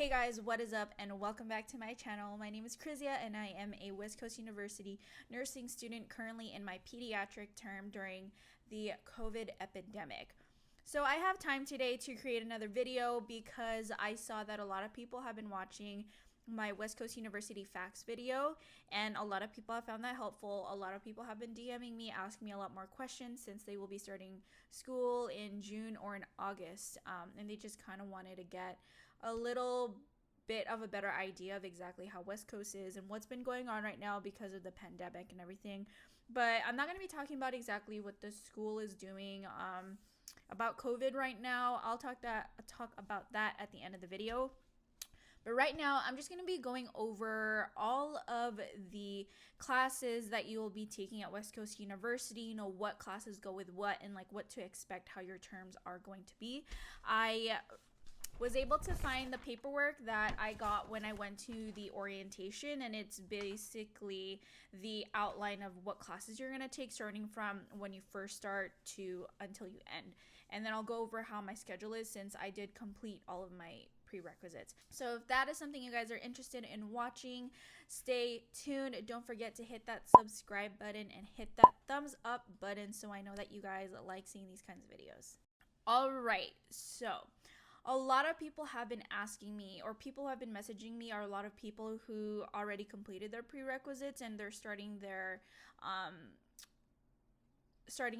Hey guys, what is up and welcome back to my channel. My name is Krizia and I am a West Coast University nursing student currently in my pediatric term during the COVID epidemic. So I have time today to create another video because I saw that a lot of people have been watching my West Coast University facts video and a lot of people have found that helpful. A lot of people have been DMing me, asking me a lot more questions since they will be starting school in June or in August, and they just kind of wanted to get a little bit of a better idea of exactly how West Coast is and what's been going on right now because of the pandemic and everything. But I'm not going to be talking about exactly what the school is doing about COVID right now. I'll talk about that at the end of the video. But right now, I'm just going to be going over all of the classes that you will be taking at West Coast University, you know, what classes go with what and like what to expect, how your terms are going to be. I was able to find the paperwork that I got when I went to the orientation, and it's basically the outline of what classes you're going to take starting from when you first start to until you end. And then I'll go over how my schedule is since I did complete all of my prerequisites. So if that is something you guys are interested in watching, stay tuned. Don't forget to hit that subscribe button and hit that thumbs up button so I know that you guys like seeing these kinds of videos. All right, so a lot of people have been asking me, or people who have been messaging me are a lot of people who already completed their prerequisites and they're starting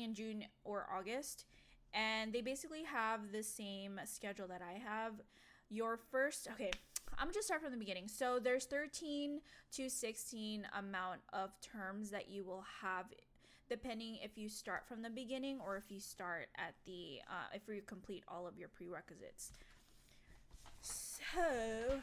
in June or August, and they basically have the same schedule that I have. I'm just start from the beginning. So there's 13 to 16 amount of terms that you will have depending if you start from the beginning or if you start at the if you complete all of your prerequisites. So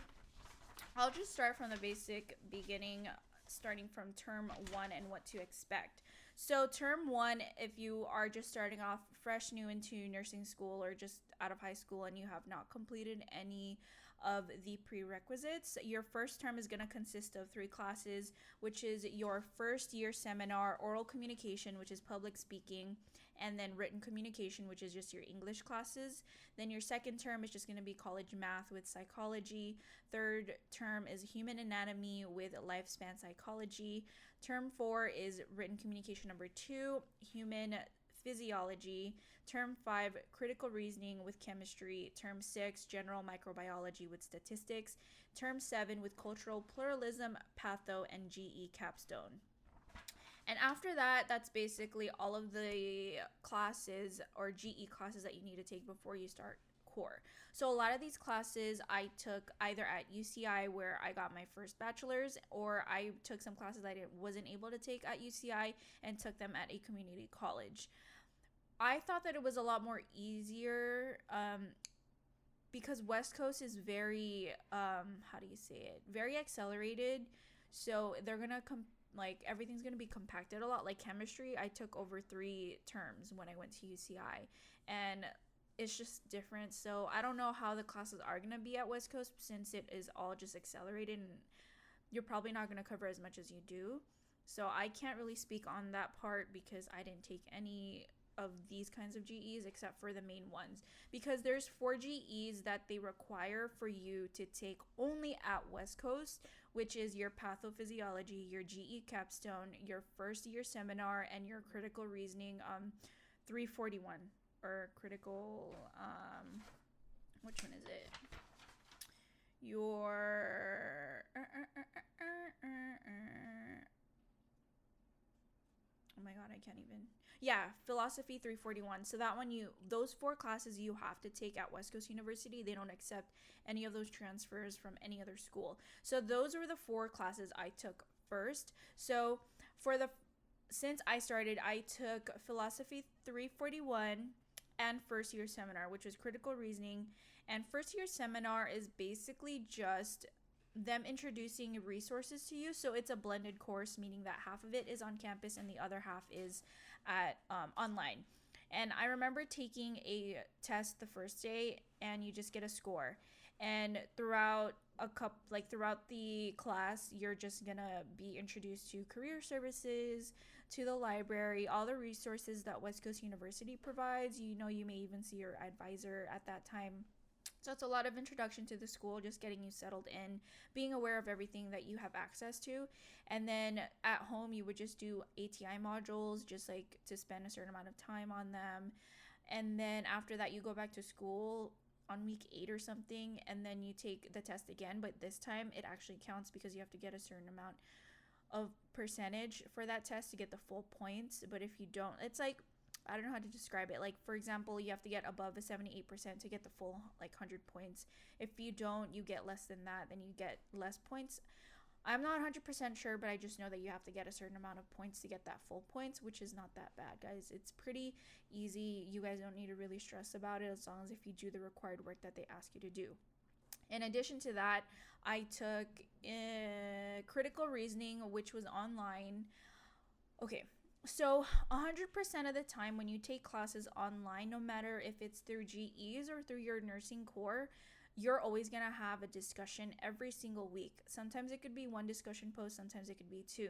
I'll just start from the basic beginning, starting from term 1 and what to expect. So term 1, if you are just starting off fresh new into nursing school or just out of high school and you have not completed any of the prerequisites, your first term is going to consist of 3 classes, which is your first year seminar, oral communication, which is public speaking, and then written communication, which is just your English classes. Then your second term is just going to be college math with psychology. Third term is human anatomy with lifespan psychology. Term 4 is written communication number 2, human physiology. Term 5, critical reasoning with chemistry. Term 6, general microbiology with statistics. Term 7 with cultural pluralism, patho, and GE capstone. And after that, that's basically all of the classes or GE classes that you need to take before you start core. So a lot of these classes I took either at UCI, where I got my first bachelor's, or I took some classes I wasn't able to take at UCI and took them at a community college. I thought that it was a lot more easier because West Coast is very, very accelerated. So they're going to everything's going to be compacted a lot. Like chemistry, I took over 3 terms when I went to UCI, and it's just different. So I don't know how the classes are going to be at West Coast since it is all just accelerated and you're probably not going to cover as much as you do. So I can't really speak on that part because I didn't take any of these kinds of GEs except for the main ones, because there's 4 GEs that they require for you to take only at West Coast, which is your pathophysiology, your GE capstone, your first year seminar, and your critical reasoning 341 or critical which one is it? Your oh my god, I can't even. Yeah, philosophy 341. So that one, those 4 classes you have to take at West Coast University. They don't accept any of those transfers from any other school. So those were the 4 classes I took first. So since I started, I took philosophy 341 and first year seminar, which was critical reasoning. And first year seminar is basically just them introducing resources to you. So it's a blended course, meaning that half of it is on campus and the other half is at online. And I remember taking a test the first day and you just get a score, and throughout the class you're just gonna be introduced to career services, to the library, all the resources that West Coast University provides. You know, you may even see your advisor at that time. So it's a lot of introduction to the school, just getting you settled in, being aware of everything that you have access to. And then at home, you would just do ATI modules, just like to spend a certain amount of time on them. And then after that, you go back to school on week 8 or something, and then you take the test again. But this time, it actually counts because you have to get a certain amount of percentage for that test to get the full points. But if you don't, it's like, I don't know how to describe it. Like, for example, you have to get above a 78% to get the full, like, 100 points. If you don't, you get less than that, then you get less points. I'm not 100% sure, but I just know that you have to get a certain amount of points to get that full points, which is not that bad, guys. It's pretty easy. You guys don't need to really stress about it, as long as if you do the required work that they ask you to do. In addition to that, I took critical reasoning, which was online. Okay, so 100% of the time when you take classes online, no matter if it's through GEs or through your nursing core, you're always going to have a discussion every single week. Sometimes it could be one discussion post, sometimes it could be 2.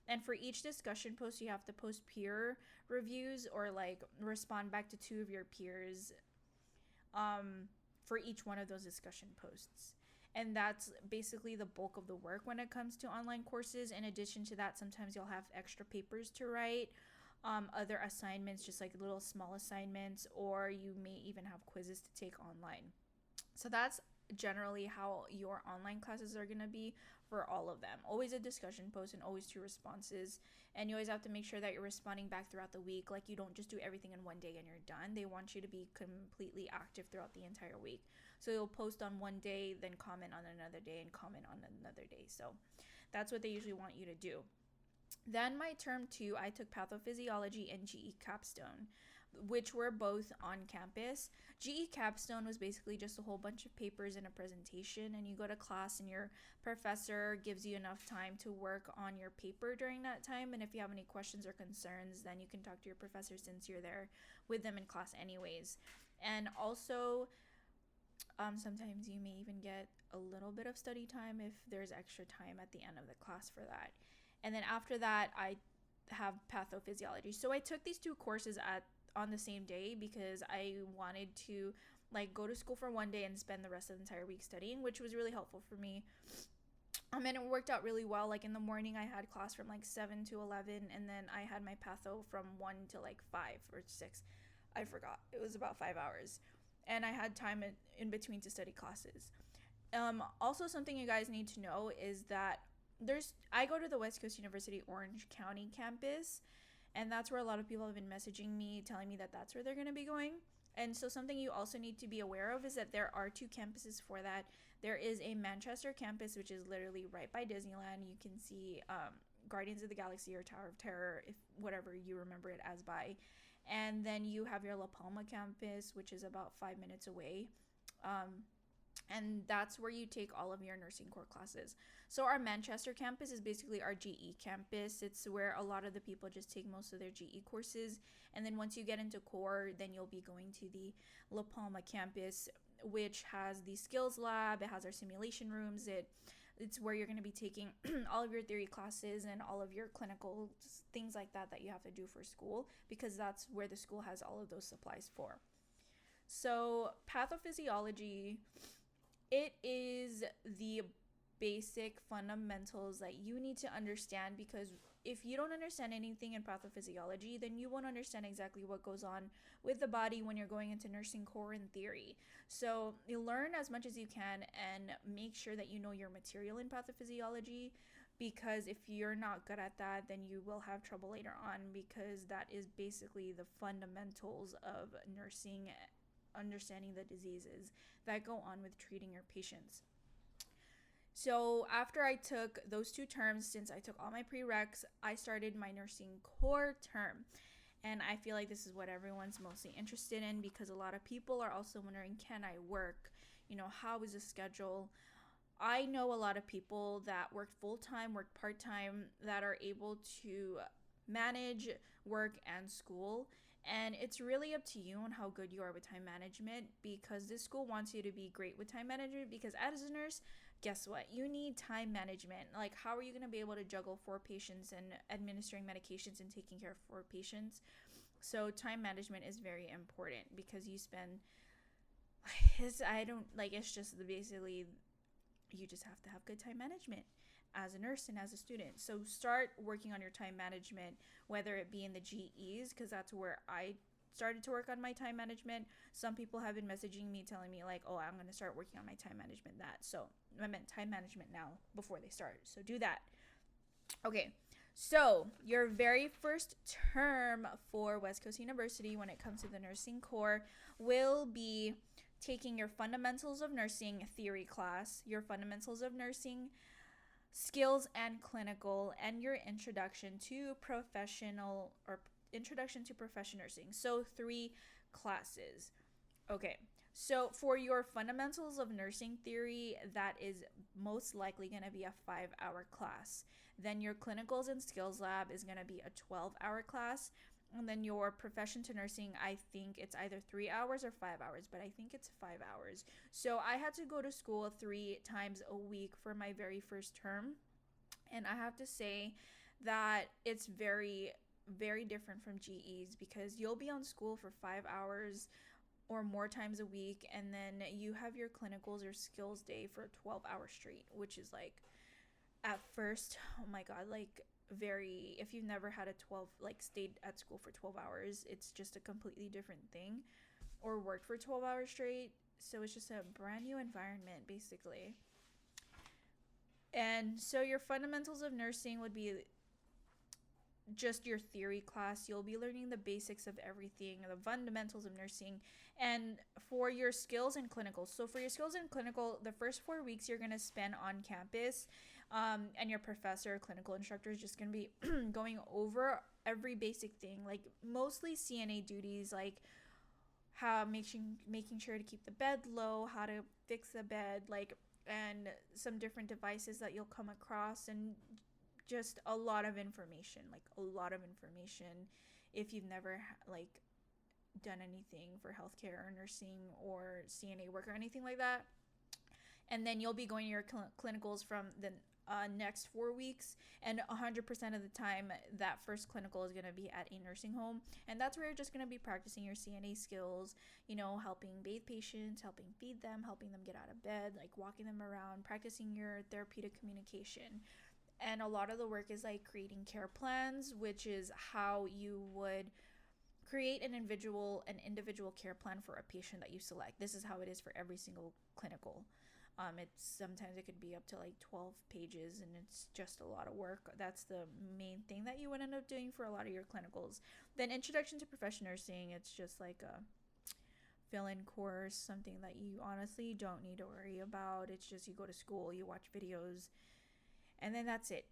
And for each discussion post, you have to post peer reviews or like respond back to 2 of your peers for each one of those discussion posts. And that's basically the bulk of the work when it comes to online courses. In addition to that, sometimes you'll have extra papers to write, other assignments, just like little small assignments, or you may even have quizzes to take online. So that's generally how your online classes are going to be for all of them. Always a discussion post and always 2 responses. And you always have to make sure that you're responding back throughout the week. Like, you don't just do everything in one day and you're done. They want you to be completely active throughout the entire week. So you'll post on one day, then comment on another day, and comment on another day. So that's what they usually want you to do. Then my term 2, I took pathophysiology and GE capstone, which were both on campus. GE capstone was basically just a whole bunch of papers and a presentation, and you go to class and your professor gives you enough time to work on your paper during that time. And if you have any questions or concerns, then you can talk to your professor since you're there with them in class anyways. And also, sometimes you may even get a little bit of study time if there's extra time at the end of the class for that. And then after that, I have pathophysiology. So I took these 2 courses on the same day because I wanted to like go to school for one day and spend the rest of the entire week studying, which was really helpful for me. And it worked out really well. Like, in the morning, I had class from like 7 to 11, and then I had my patho from 1 to like 5 or 6. I forgot. It was about 5 hours. And I had time in between to study classes. Also, something you guys need to know is that I go to the West Coast University Orange County campus, and that's where a lot of people have been messaging me, telling me that that's where they're going to be going. And so something you also need to be aware of is that there are 2 campuses for that. There is a Manchester campus, which is literally right by Disneyland. You can see Guardians of the Galaxy or Tower of Terror, if whatever you remember it as by. And then you have your La Palma campus, which is about 5 minutes away. And that's where you take all of your nursing core classes. So our Manchester campus is basically our GE campus. It's where a lot of the people just take most of their GE courses. And then once you get into core, then you'll be going to the La Palma campus, which has the skills lab. It has our simulation rooms. It's where you're going to be taking all of your theory classes and all of your clinical things like that you have to do for school, because that's where the school has all of those supplies for. So pathophysiology, it is the basic fundamentals that you need to understand, because if you don't understand anything in pathophysiology, then you won't understand exactly what goes on with the body when you're going into nursing core in theory. So you learn as much as you can and make sure that you know your material in pathophysiology, because if you're not good at that, then you will have trouble later on, because that is basically the fundamentals of nursing, understanding the diseases that go on with treating your patients. So after I took those 2 terms, since I took all my prereqs, I started my nursing core term. And I feel like this is what everyone's mostly interested in, because a lot of people are also wondering, can I work? How is the schedule? I know a lot of people that work full-time, work part-time, that are able to manage work and school. And it's really up to you on how good you are with time management, because this school wants you to be great with time management, because as a nurse, guess what? You need time management. Like, how are you going to be able to juggle 4 patients and administering medications and taking care of 4 patients? So time management is very important, because you spend I don't like, it's just basically you just have to have good time management as a nurse and as a student. So start working on your time management, whether it be in the GEs, because that's where I started to work on my time management. Some people have been messaging me telling me like, oh, I'm going to start working on my time management. That so I meant time management now before they start, so do that. Okay, so your very first term for West Coast University when it comes to the nursing core will be taking your fundamentals of nursing theory class, your fundamentals of nursing skills and clinical, and your introduction to professional or introduction to profession nursing. So 3 classes. Okay. So for your fundamentals of nursing theory, that is most likely going to be a 5-hour class. Then your clinicals and skills lab is going to be a 12-hour class. And then your profession to nursing, I think it's either 3 hours or 5 hours, but I think it's 5 hours. So I had to go to school 3 times a week for my very first term. And I have to say that it's very, very different from GEs, because you'll be on school for 5 hours or more times a week, and then you have your clinicals or skills day for 12 hours straight, which is like, at first, oh my god, like, very, if you've never had a 12, like, stayed at school for 12 hours, it's just a completely different thing, or worked for 12 hours straight. So it's just a brand new environment basically. And so your fundamentals of nursing would be just your theory class. You'll be learning the basics of everything, the fundamentals of nursing. And for your skills and clinical, so for your skills and clinical, the first 4 weeks you're going to spend on campus, and your professor, clinical instructor, is just going to be going over every basic thing, like mostly CNA duties, like how making sure to keep the bed low, how to fix the bed, like, and some different devices that you'll come across, and just a lot of information, like a lot of information if you've never like done anything for healthcare or nursing or CNA work or anything like that. And then you'll be going to your clinicals from the next 4 weeks, and 100% of the time that first clinical is going to be at a nursing home, and that's where you're just going to be practicing your CNA skills, helping bathe patients, helping feed them, helping them get out of bed, like walking them around, practicing your therapeutic communication. And a lot of the work is like creating care plans, which is how you would create an individual care plan for a patient that you select. This is how it is for every single clinical. It's sometimes it could be up to like 12 pages, and it's just a lot of work. That's the main thing that you would end up doing for a lot of your clinicals. Then introduction to profession nursing, it's just like a fill-in course, something that you honestly don't need to worry about. It's just you go to school, you watch videos, and then that's it.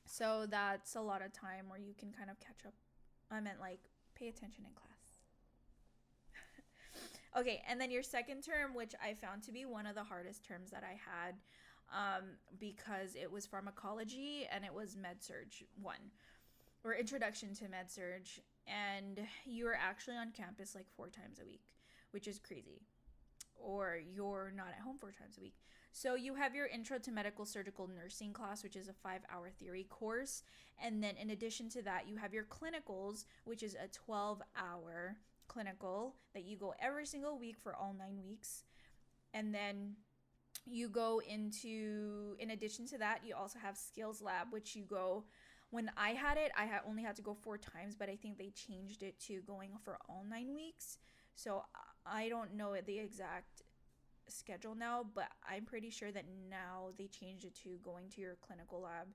So that's a lot of time where you can kind of catch up. I meant like pay attention in class. Okay, and then your second term, which I found to be one of the hardest terms that I had, because it was pharmacology and it was med-surg 1, or introduction to med-surg, and you're actually on campus like 4 times a week, which is crazy. Or you're not at home 4 times a week. So you have your intro to medical surgical nursing class, which is a 5-hour theory course. And then in addition to that, you have your clinicals, which is a 12-hour clinical that you go every single week for all 9 weeks. And then you go into, in addition to that, you also have skills lab, which you go, when I had it, only had to go 4 times, but I think they changed it to going for all 9 weeks. So I don't know the exact schedule now, but I'm pretty sure that now they changed it to going to your clinical lab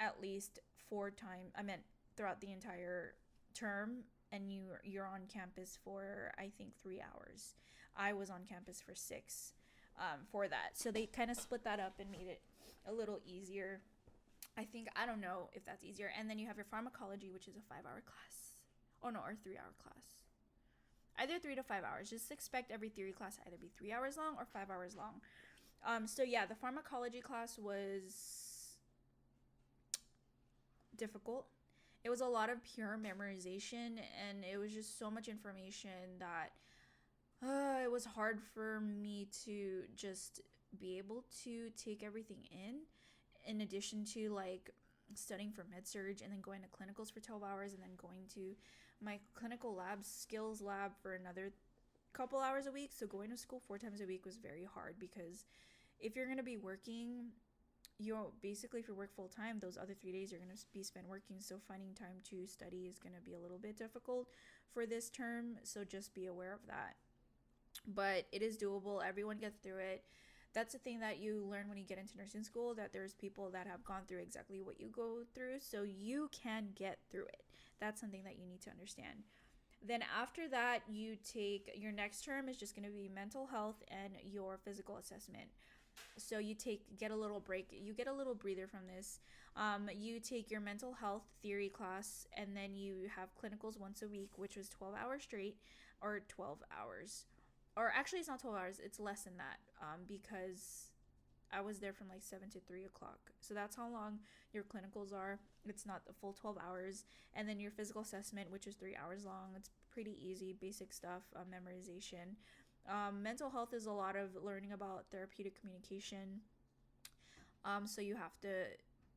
at least 4 times. I meant throughout the entire term, and you're on campus for, I think, 3 hours. I was on campus for 6 for that. So they kind of split that up and made it a little easier. I think, I don't know if that's easier. And then you have your pharmacology, which is a 5-hour class. Oh no, or 3-hour class. Either 3 to 5 hours. Just expect every theory class to either be 3 hours long or 5 hours long. So yeah, the pharmacology class was difficult. It was a lot of pure memorization, and it was just so much information that it was hard for me to just be able to take everything in addition to like studying for med-surg and then going to clinicals for 12 hours and then going to my clinical lab skills lab for another couple hours a week. So going to school 4 times a week was very hard, because if you're going to be working, if you work full time, those other 3 days you're going to be spent working. So finding time to study is going to be a little bit difficult for this term. So just be aware of that. But it is doable. Everyone gets through it. That's the thing that you learn when you get into nursing school, that there's people that have gone through exactly what you go through, so you can get through it. That's something that you need to understand. Then after that, you take your next term is just going to be mental health and your physical assessment. So you get a little break, you get a little breather from this. You take your mental health theory class, and then you have clinicals once a week, which was 12 hours straight, or 12 hours. Or actually, it's not 12 hours, it's less than that, because I was there from like 7 to 3 o'clock. So that's how long your clinicals are. It's not the full 12 hours. And then your physical assessment, which is 3 hours long. It's pretty easy, basic stuff, memorization. Mental health is a lot of learning about therapeutic communication. So you have to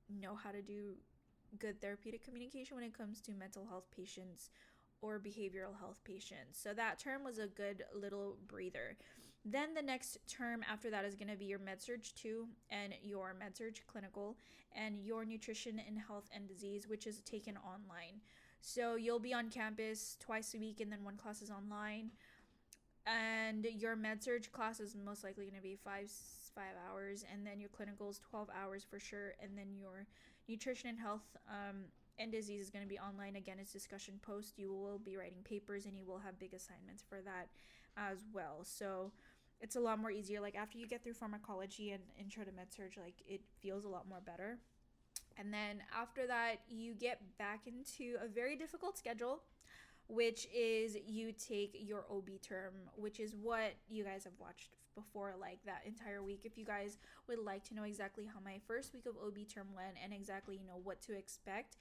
know how to do good therapeutic communication when it comes to mental health patients or behavioral health patients. So that term was a good little breather. Then the next term after that is going to be your Med-Surg 2 and your Med-Surg Clinical and your Nutrition in Health and Disease, which is taken online. So you'll be on campus twice a week, and then one class is online. And your Med-Surg class is most likely going to be five hours, and then your clinical is 12 hours for sure. And then your Nutrition and Health and Disease is going to be online. Again, it's discussion post. You will be writing papers, and you will have big assignments for that as well. So it's a lot more easier. Like after you get through pharmacology and intro to Med-Surg, like it feels a lot more better. And then after that, you get back into a very difficult schedule, which is you take your OB term, which is what you guys have watched before, like that entire week. If you guys would like to know exactly how my first week of OB term went and exactly, what to expect,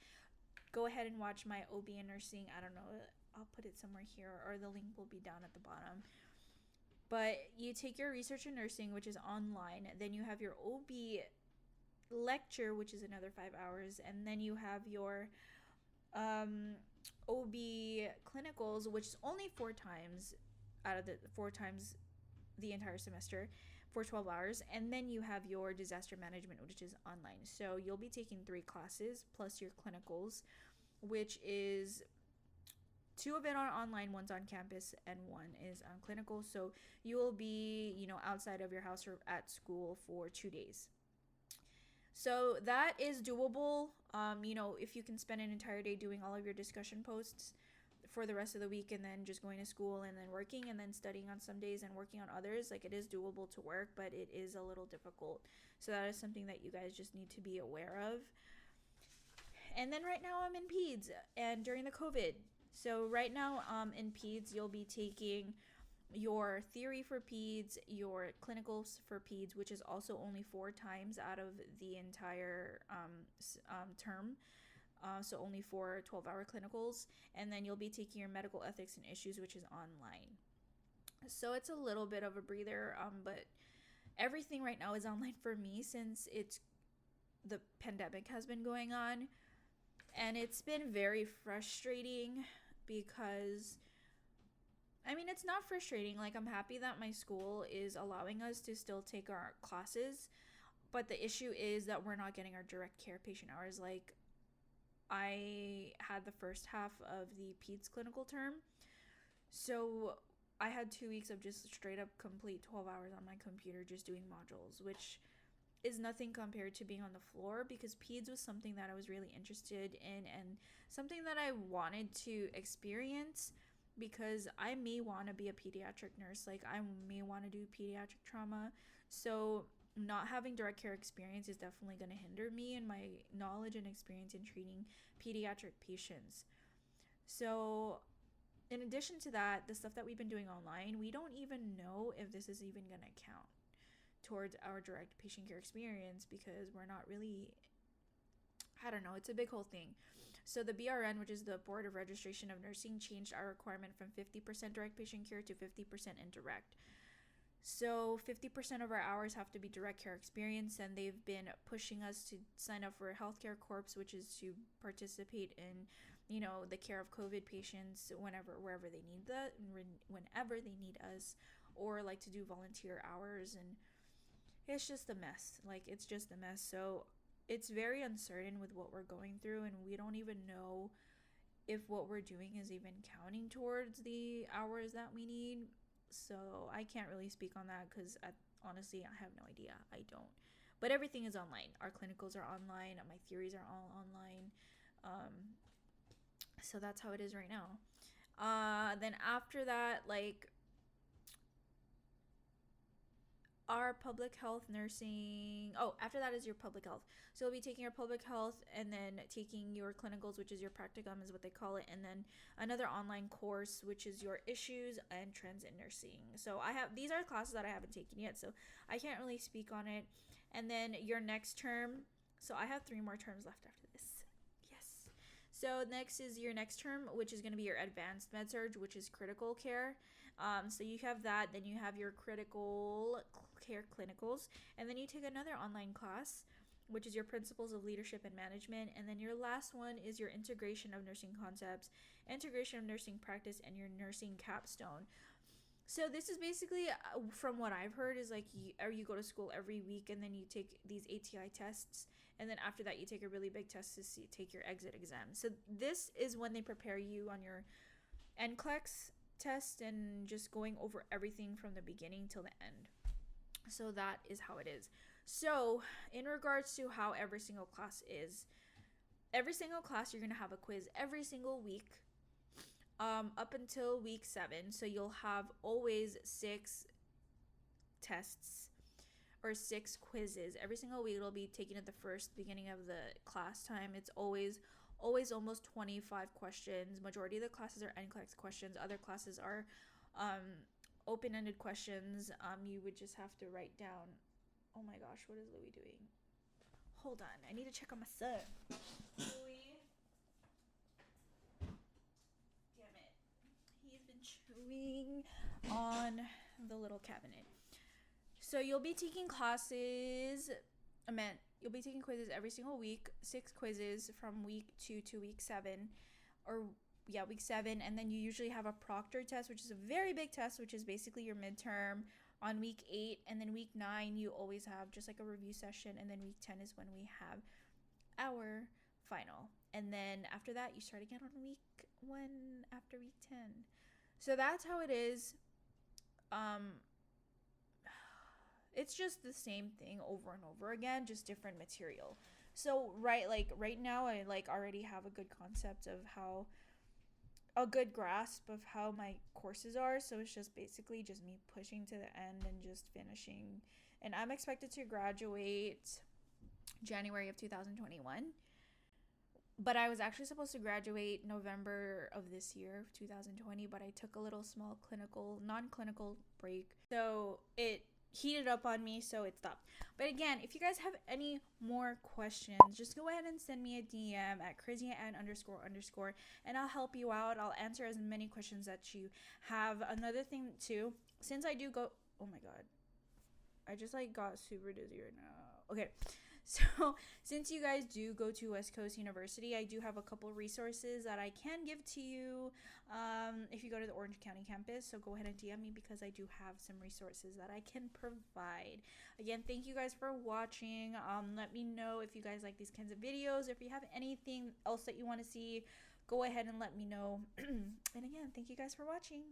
go ahead and watch my OB in nursing. I don't know, I'll put it somewhere here, or the link will be down at the bottom. But you take your research in nursing, which is online. Then you have your OB lecture, which is another 5 hours. And then you have your OB clinicals, which is only 4 times out of the 4 times the entire semester for 12 hours. And then you have your disaster management, which is online. So you'll be taking 3 classes plus your clinicals, which is 2 of it are online, one's on campus, and 1 is on clinical. So you will be, outside of your house or at school for 2 days. So that is doable. If you can spend an entire day doing all of your discussion posts for the rest of the week, and then just going to school and then working and then studying on some days and working on others, like it is doable to work, but it is a little difficult. So that is something that you guys just need to be aware of. And then right now I'm in peds and during the COVID. So right now in peds, you'll be taking your theory for peds, your clinicals for peds, which is also only 4 times out of the entire term. So only 4 12-hour clinicals. And then you'll be taking your medical ethics and issues, which is online. So it's a little bit of a breather, but everything right now is online for me since the pandemic has been going on. And it's been very frustrating because it's not frustrating. Like, I'm happy that my school is allowing us to still take our classes, but the issue is that we're not getting our direct care patient hours. Like, I had the first half of the peds clinical term, so I had 2 weeks of just straight up complete 12 hours on my computer just doing modules, which is nothing compared to being on the floor, because peds was something that I was really interested in and something that I wanted to experience, because I may want to be a pediatric nurse. Like, I may want to do pediatric trauma. So not having direct care experience is definitely going to hinder me in my knowledge and experience in treating pediatric patients. So in addition to that, the stuff that we've been doing online, we don't even know if this is even going to count towards our direct patient care experience, because we're not really, I don't know, it's a big whole thing. So the BRN, which is the Board of Registration of Nursing, changed our requirement from 50% direct patient care to 50% indirect. So 50% of our hours have to be direct care experience, and they've been pushing us to sign up for a healthcare corps, which is to participate in the care of COVID patients wherever they need whenever they need us, or like to do volunteer hours. And it's just a mess. Like, it's just a mess. So it's very uncertain with what we're going through, and we don't even know if what we're doing is even counting towards the hours that we need. So I can't really speak on that because honestly, I have no idea. I don't. But everything is online. Our clinicals are online. My theories are all online. So that's how it is right now. Then after that, like, our public health nursing. Oh, after that is your public health. So you'll be taking your public health and then taking your clinicals, which is your practicum, is what they call it, and then another online course, which is your issues and trends in nursing. So these are classes that I haven't taken yet, so I can't really speak on it. And then your next term. So I have 3 more terms left after this. Yes. So next is your next term, which is going to be your advanced med surg, which is critical care. So you have that, then you have your critical care clinicals, and then you take another online class, which is your principles of leadership and management, and then your last one is your integration of nursing concepts, integration of nursing practice, and your nursing capstone. So this is basically, from what I've heard, is like you go to school every week, and then you take these ATI tests, and then after that you take a really big test to take your exit exam. So this is when they prepare you on your NCLEX test and just going over everything from the beginning till the end. So that is how it is. So in regards to how every single class is, every single class you're going to have a quiz every single week up until week 7. So you'll have always 6 tests or 6 quizzes every single week. It'll be taken at the beginning of the class time. It's always almost 25 questions. Majority of the classes are NCLEX questions. Other classes are open-ended questions. You would just have to write down. Oh my gosh, what is Louis doing? Hold on, I need to check on my son. Louis, damn it, he's been chewing on the little cabinet. So you'll be taking quizzes every single week, 6 quizzes from week 2 to week 7, week 7, and then you usually have a proctor test, which is a very big test, which is basically your midterm on week 8, and then week 9 you always have just like a review session, and then week 10 is when we have our final, and then after that you start again on week 1 after week 10. So that's how it is. It's just the same thing over and over again, just different material. So right now I already have a good concept of a good grasp of how my courses are. So it's just basically just me pushing to the end and just finishing. And I'm expected to graduate January of 2021. But I was actually supposed to graduate November of this year, 2020, but I took a little small non-clinical break. So it heated up on me, so it stopped. But again, if you guys have any more questions, just go ahead and send me a DM at crazyann__, and I'll help you out. I'll answer as many questions that you have. Another thing too, since I do go, oh my god, I just got super dizzy right now. Okay, so since you guys do go to West Coast University, I do have a couple resources that I can give to you if you go to the Orange County campus. So go ahead and DM me because I do have some resources that I can provide. Again, thank you guys for watching. Let me know if you guys like these kinds of videos. If you have anything else that you want to see, go ahead and let me know. And again, thank you guys for watching.